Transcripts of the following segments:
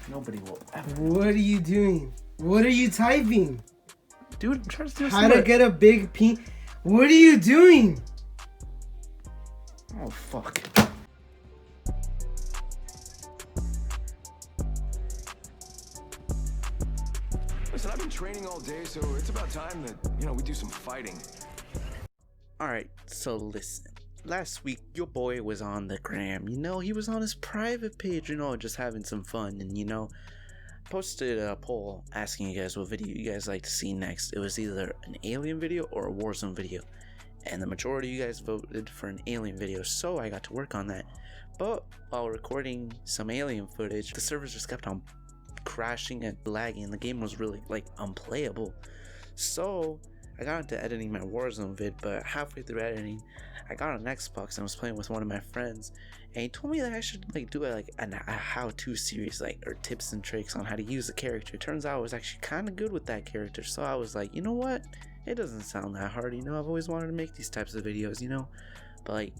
Nobody will ever. What are you doing? What are you typing? Dude, I'm trying to do How to get a big P. What are you doing? Oh, fuck. Listen, I've been training all day, so it's about time that, we do some fighting. Alright, so listen. Last week, your boy was on the gram. He was on his private page, just having some fun. And, posted a poll asking you guys what video you guys like to see next. It was either an alien video or a Warzone video. And the majority of you guys voted for an alien video, so I got to work on that. But while recording some alien footage, the servers just kept on crashing and lagging. The game was really, unplayable. So I got into editing my Warzone vid, but halfway through editing, I got on Xbox and I was playing with one of my friends, and he told me that I should do a how-to series, or tips and tricks on how to use a character. Turns out I was actually kind of good with that character, so I was like, you know what? It doesn't sound that hard, I've always wanted to make these types of videos, but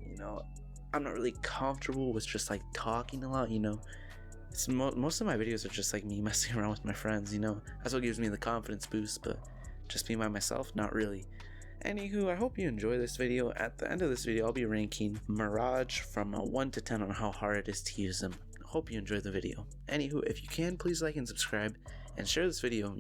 I'm not really comfortable with just talking a lot, It's most of my videos are just me messing around with my friends, That's what gives me the confidence boost, but just being by myself, not really. Anywho, I hope you enjoy this video. At the end of this video, I'll be ranking Mirage from a 1 to 10 on how hard it is to use them. Hope you enjoy the video. Anywho, if you can, please like and subscribe, and share this video, I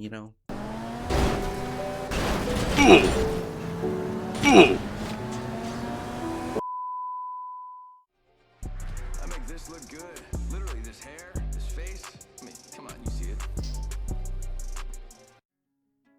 make this look good. Literally, this hair, this face. I mean, come on, you see it.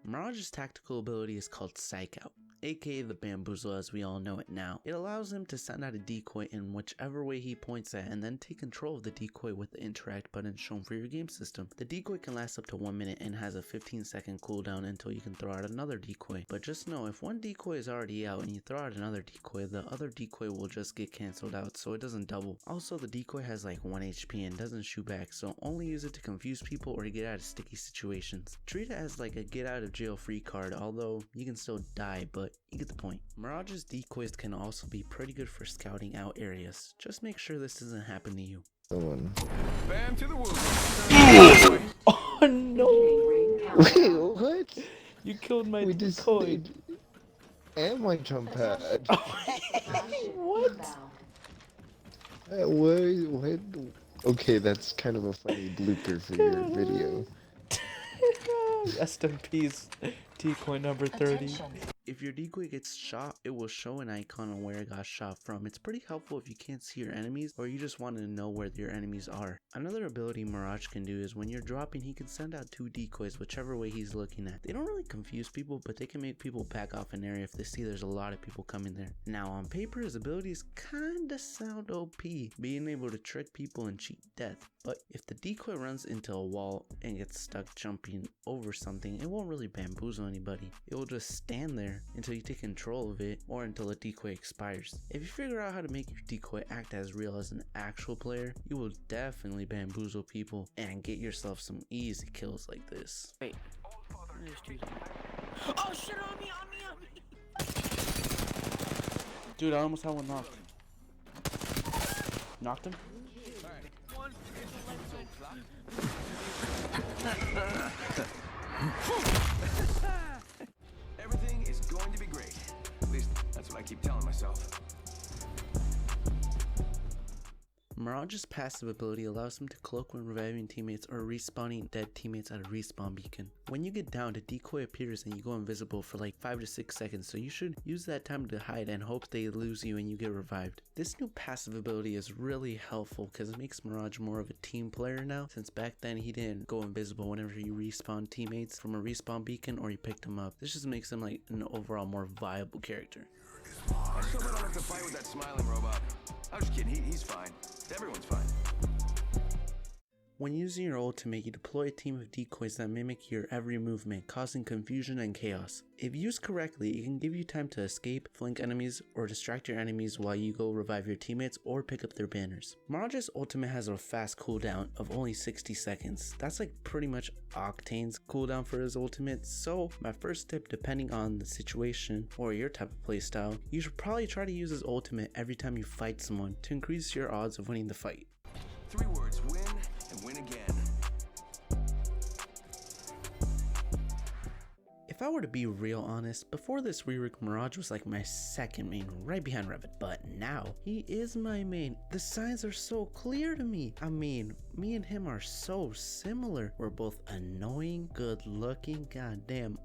Mirage's tactical ability is called Psyche, aka the Bamboozle as we all know it now. It allows him to send out a decoy in whichever way he points at and then take control of the decoy with the interact button shown for your game system. The decoy can last up to 1 minute and has a 15-second cooldown until you can throw out another decoy. But just know, if one decoy is already out and you throw out another decoy, the other decoy will just get cancelled out, so it doesn't double. Also, the decoy has 1 HP and doesn't shoot back, so only use it to confuse people or to get out of sticky situations. Treat it as a get out of jail free card, although you can still die, but you get the point. Mirage's decoys can also be pretty good for scouting out areas. Just make sure this doesn't happen to you. Bam to the woo. Oh no! Wait, what? You killed my We decoy. just and my jump pad. What? What? Okay, that's kind of a funny blooper for your video. Rest in peace, decoy number 30. If your decoy gets shot, it will show an icon on where it got shot from. It's pretty helpful if you can't see your enemies or you just want to know where your enemies are. Another ability Mirage can do is when you're dropping, he can send out 2 decoys whichever way he's looking at. They don't really confuse people, but they can make people back off an area if they see there's a lot of people coming there. Now on paper, his abilities kinda sound OP, being able to trick people and cheat death. But if the decoy runs into a wall and gets stuck jumping over something, it won't really bamboozle anybody. It will just stand there until you take control of it or until the decoy expires. If you figure out how to make your decoy act as real as an actual player, you will definitely bamboozle people and get yourself some easy kills like this. Wait. Oh shit, on me! Dude, I almost had one knocked. Knocked him? Everything is going to be great. At least that's what I keep telling myself. Mirage's passive ability allows him to cloak when reviving teammates or respawning dead teammates at a respawn beacon. When you get down, the decoy appears and you go invisible for 5 to 6 seconds, so you should use that time to hide and hope they lose you and you get revived. This new passive ability is really helpful because it makes Mirage more of a team player now, since back then he didn't go invisible whenever you respawn teammates from a respawn beacon or you picked them up. This just makes him an overall more viable character. I still don't have to fight with that smiling robot. I was just kidding, he's fine. Everyone's fine. When using your ultimate, you deploy a team of decoys that mimic your every movement, causing confusion and chaos. If used correctly, it can give you time to escape, flank enemies, or distract your enemies while you go revive your teammates or pick up their banners. Mirage's ultimate has a fast cooldown of only 60 seconds. That's pretty much Octane's cooldown for his ultimate, so my first tip, depending on the situation or your type of playstyle, you should probably try to use his ultimate every time you fight someone to increase your odds of winning the fight. 3 words: win and win again. If I were to be real honest, before this rework, Mirage was like my second main, right behind Revan. But now, he is my main. The signs are so clear to me. I mean, me and him are so similar. We're both annoying, good looking, goddamn,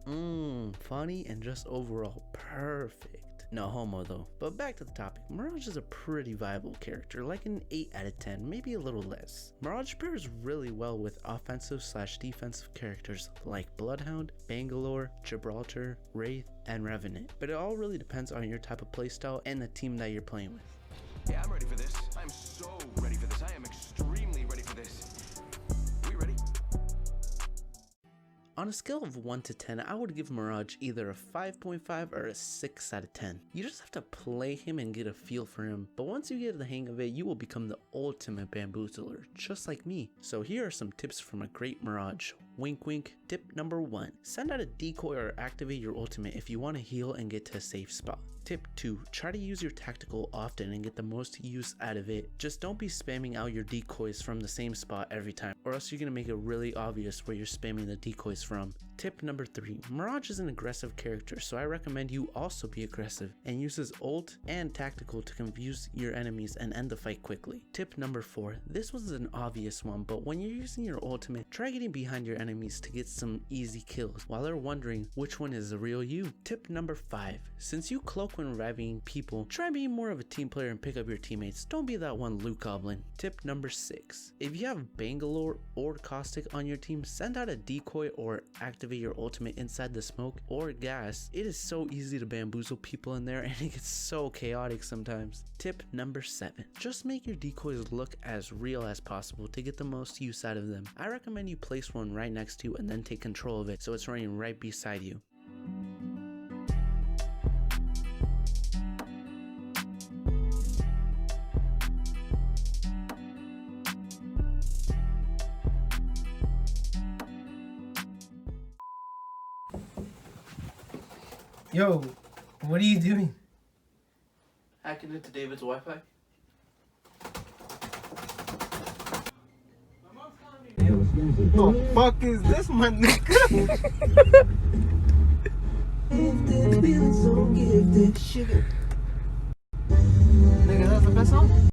funny, and just overall perfect. No homo though. But back to the topic, Mirage is a pretty viable character, like an 8 out of 10, maybe a little less. Mirage pairs really well with offensive/defensive characters like Bloodhound, Bangalore, Gibraltar, Wraith, and Revenant. But it all really depends on your type of playstyle and the team that you're playing with. Yeah, I'm ready for this. I'm so ready for this. I am extremely ready for this. We ready? On a scale of 1 to 10, I would give Mirage either a 5.5 or a 6 out of 10. You just have to play him and get a feel for him, but once you get the hang of it, you will become the ultimate bamboozler, just like me. So here are some tips from a great Mirage. Wink wink. Tip number 1. Send out a decoy or activate your ultimate if you want to heal and get to a safe spot. Tip 2. Try to use your tactical often and get the most use out of it. Just don't be spamming out your decoys from the same spot every time, or else you're going to make it really obvious where you're spamming the decoys from. Tip number 3. Mirage is an aggressive character, so I recommend you also be aggressive and use his ult and tactical to confuse your enemies and end the fight quickly. Tip number 4. This was an obvious one, but when you're using your ultimate, try getting behind your enemies to get some easy kills while they're wondering which one is the real you. Tip number 5. Since you cloak when reviving people, try being more of a team player and pick up your teammates. Don't be that one loot goblin. Tip number 6. If you have Bangalore or Caustic on your team, send out a decoy or activate your ultimate inside the smoke or gas. It is so easy to bamboozle people in there and it gets so chaotic sometimes. Tip number 7. Just make your decoys look as real as possible to get the most use out of them. I recommend you place one right next to you and then take control of it so it's running right beside you. Yo, what are you doing? Hacking into David's Wi-Fi? The fuck is this, my nigga? Nigga, that's the best song?